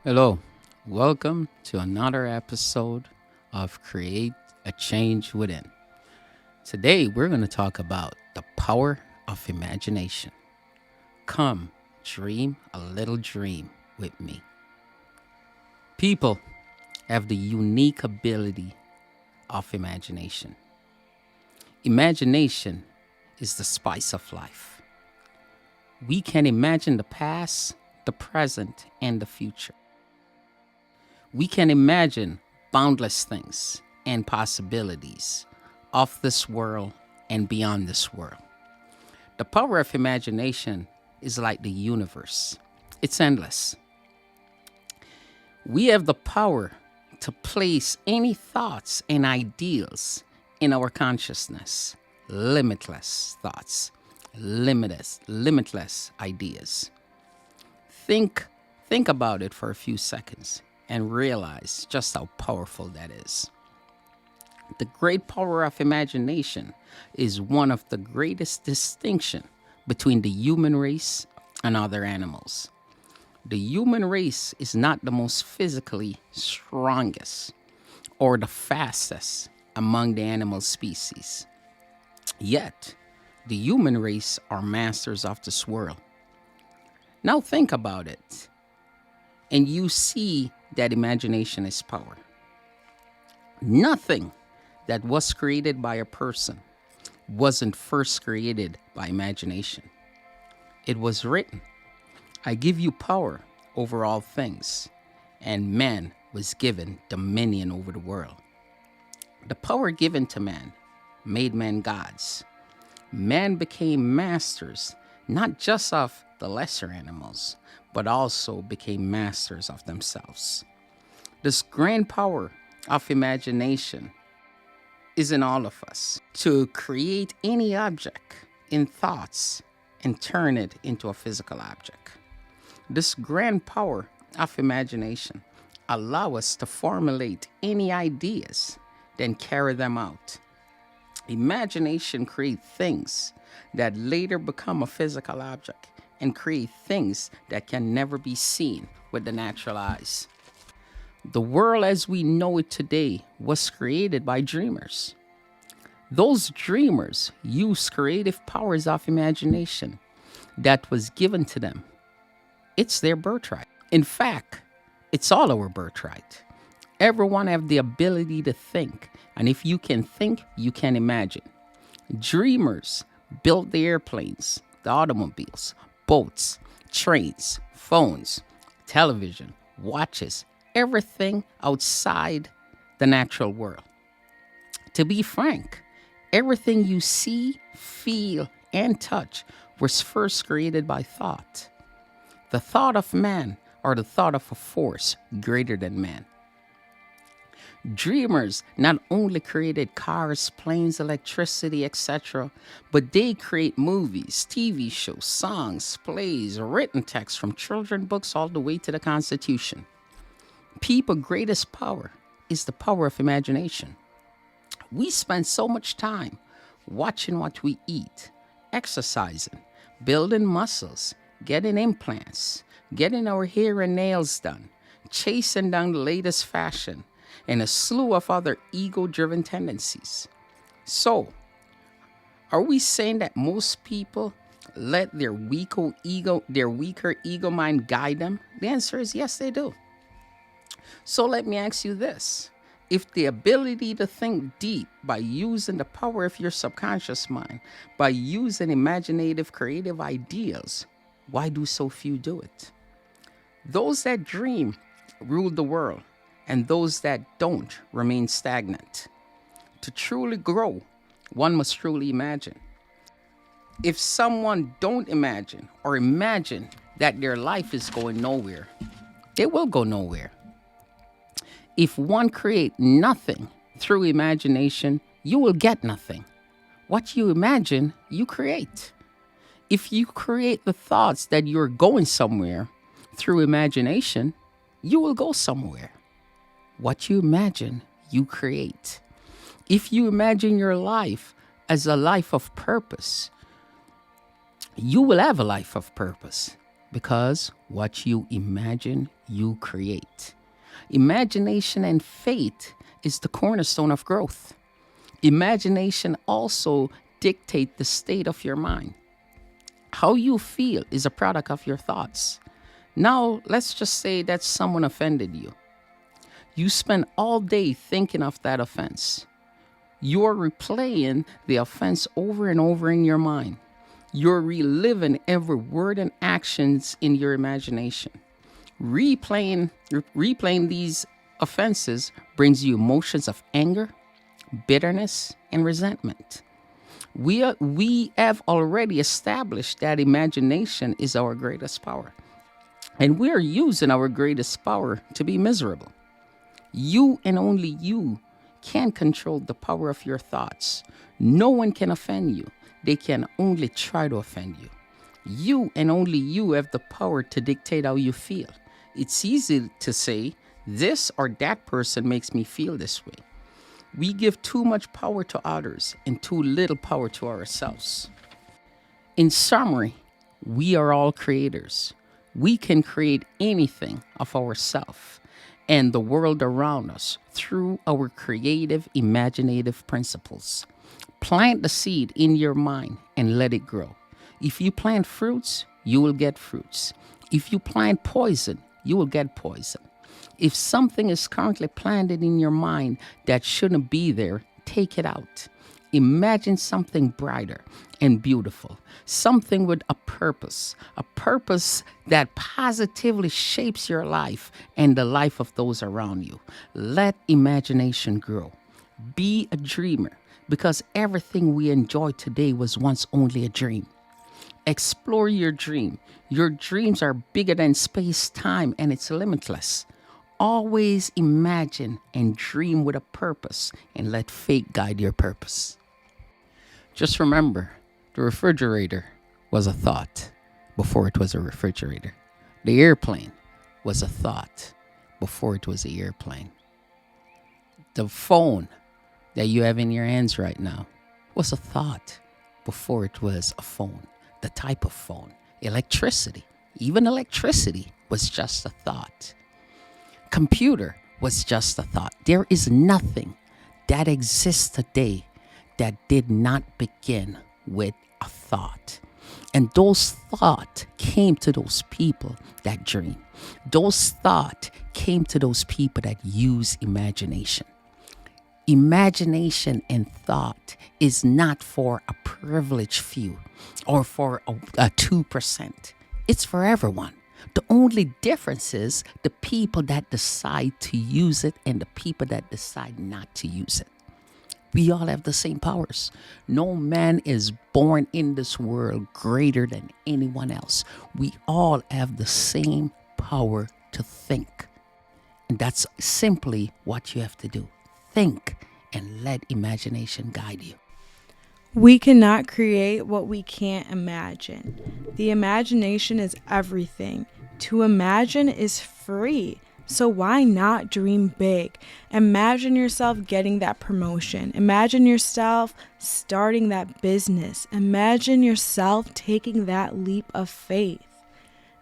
Hello, welcome to another episode of Create a Change Within. Today, we're going to talk about the power of imagination. Come, dream a little dream with me. People have the unique ability of imagination. Imagination is the spice of life. We can imagine the past, the present, and the future. We can imagine boundless things and possibilities of this world and beyond this world. The power of imagination is like the universe, it's endless. We have the power to place any thoughts and ideals in our consciousness, limitless thoughts, limitless ideas. Think, think about it for a few seconds and realize just how powerful that is. The great power of imagination is one of the greatest distinction between the human race and other animals. The human race is not the most physically strongest or the fastest among the animal species. Yet, the human race are masters of this world. Now think about it, and you see that imagination is power. Nothing that was created by a person wasn't first created by imagination. It was written, I give you power over all things, and man was given dominion over the world. The power given to man made men gods. Man became masters, not just of the lesser animals, but also became masters of themselves. This grand power of imagination is in all of us to create any object in thoughts and turn it into a physical object. This grand power of imagination allow us to formulate any ideas, then carry them out. Imagination create things that later become a physical object and create things that can never be seen with the natural eyes. The world as we know it today was created by dreamers. Those dreamers used creative powers of imagination that was given to them. It's their birthright. In fact, it's all our birthright. Everyone have the ability to think, and if you can think, you can imagine. Dreamers built the airplanes, the automobiles, boats, trains, phones, television, watches, everything outside the natural world. To be frank, everything you see, feel, and touch was first created by thought. The thought of man or the thought of a force greater than man. Dreamers not only created cars, planes, electricity, etc., but they create movies, TV shows, songs, plays, written text from children books all the way to the Constitution. People's greatest power is the power of imagination. We spend so much time watching what we eat, exercising, building muscles, getting implants, getting our hair and nails done, chasing down the latest fashion, and a slew of other ego-driven tendencies. So, are we saying that most people let their weaker ego mind guide them? The answer is yes, they do. So let me ask you this. If the ability to think deep by using the power of your subconscious mind, by using imaginative creative ideas, why do so few do it? Those that dream rule the world, and those that don't remain stagnant. To truly grow, one must truly imagine. If someone don't imagine or imagine that their life is going nowhere, it will go nowhere. If one create nothing through imagination, you will get nothing. What you imagine, you create. If you create the thoughts that you're going somewhere through imagination, you will go somewhere. What you imagine, you create. If you imagine your life as a life of purpose, you will have a life of purpose. Because what you imagine, you create. Imagination and faith is the cornerstone of growth. Imagination also dictates the state of your mind. How you feel is a product of your thoughts. Now, let's just say that someone offended you. You spend all day thinking of that offense. You're replaying the offense over and over in your mind. You're reliving every word and actions in your imagination. Replaying these offenses brings you emotions of anger, bitterness, and resentment. We have already established that imagination is our greatest power. And we are using our greatest power to be miserable. You and only you can control the power of your thoughts. No one can offend you. They can only try to offend you. You and only you have the power to dictate how you feel. It's easy to say, this or that person makes me feel this way. We give too much power to others and too little power to ourselves. In summary, we are all creators. We can create anything of ourselves and the world around us through our creative, imaginative principles. Plant the seed in your mind and let it grow. If you plant fruits, you will get fruits. If you plant poison, you will get poison. If something is currently planted in your mind that shouldn't be there, take it out. Imagine something brighter and beautiful, something with a purpose that positively shapes your life and the life of those around you. Let imagination grow. Be a dreamer, because everything we enjoy today was once only a dream. Explore your dream. Your dreams are bigger than space, time, and it's limitless. Always imagine and dream with a purpose and let fate guide your purpose. Just remember, the refrigerator was a thought before it was a refrigerator. The airplane was a thought before it was an airplane. The phone that you have in your hands right now was a thought before it was a phone. The type of phone, electricity, even electricity was just a thought. Computer was just a thought. There is nothing that exists today that did not begin with a thought. And those thoughts came to those people that dream. Those thoughts came to those people that use imagination. Imagination and thought is not for a privileged few or for a 2%. It's for everyone. The only difference is the people that decide to use it and the people that decide not to use it. We all have the same powers. No man is born in this world greater than anyone else. We all have the same power to think. And that's simply what you have to do. Think and let imagination guide you. We cannot create what we can't imagine. The imagination is everything. To imagine is free. So why not dream big? Imagine yourself getting that promotion. Imagine yourself starting that business. Imagine yourself taking that leap of faith.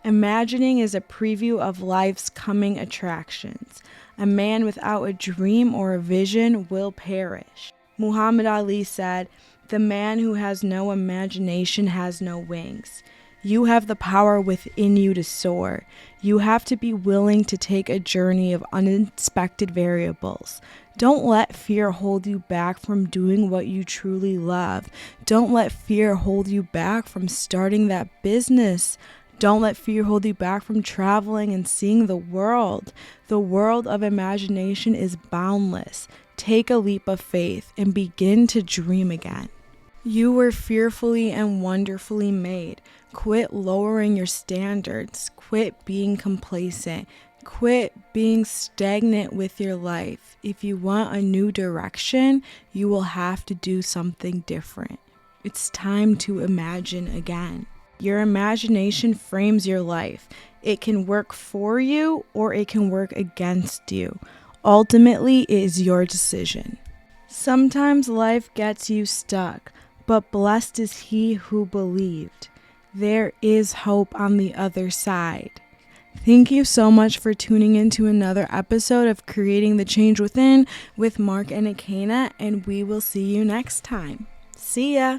Imagining is a preview of life's coming attractions. A man without a dream or a vision will perish. Muhammad Ali said, "The man who has no imagination has no wings." You have the power within you to soar. You have to be willing to take a journey of unexpected variables. Don't let fear hold you back from doing what you truly love. Don't let fear hold you back from starting that business. Don't let fear hold you back from traveling and seeing the world. The world of imagination is boundless. Take a leap of faith and begin to dream again. You were fearfully and wonderfully made. Quit lowering your standards. Quit being complacent. Quit being stagnant with your life. If you want a new direction, you will have to do something different. It's time to imagine again. Your imagination frames your life. It can work for you or it can work against you. Ultimately, it is your decision. Sometimes life gets you stuck, but blessed is he who believed. there is hope on the other side. Thank you so much for tuning in to another episode of Creating the Change Within with Mark and Akana, and we will see you next time. See ya!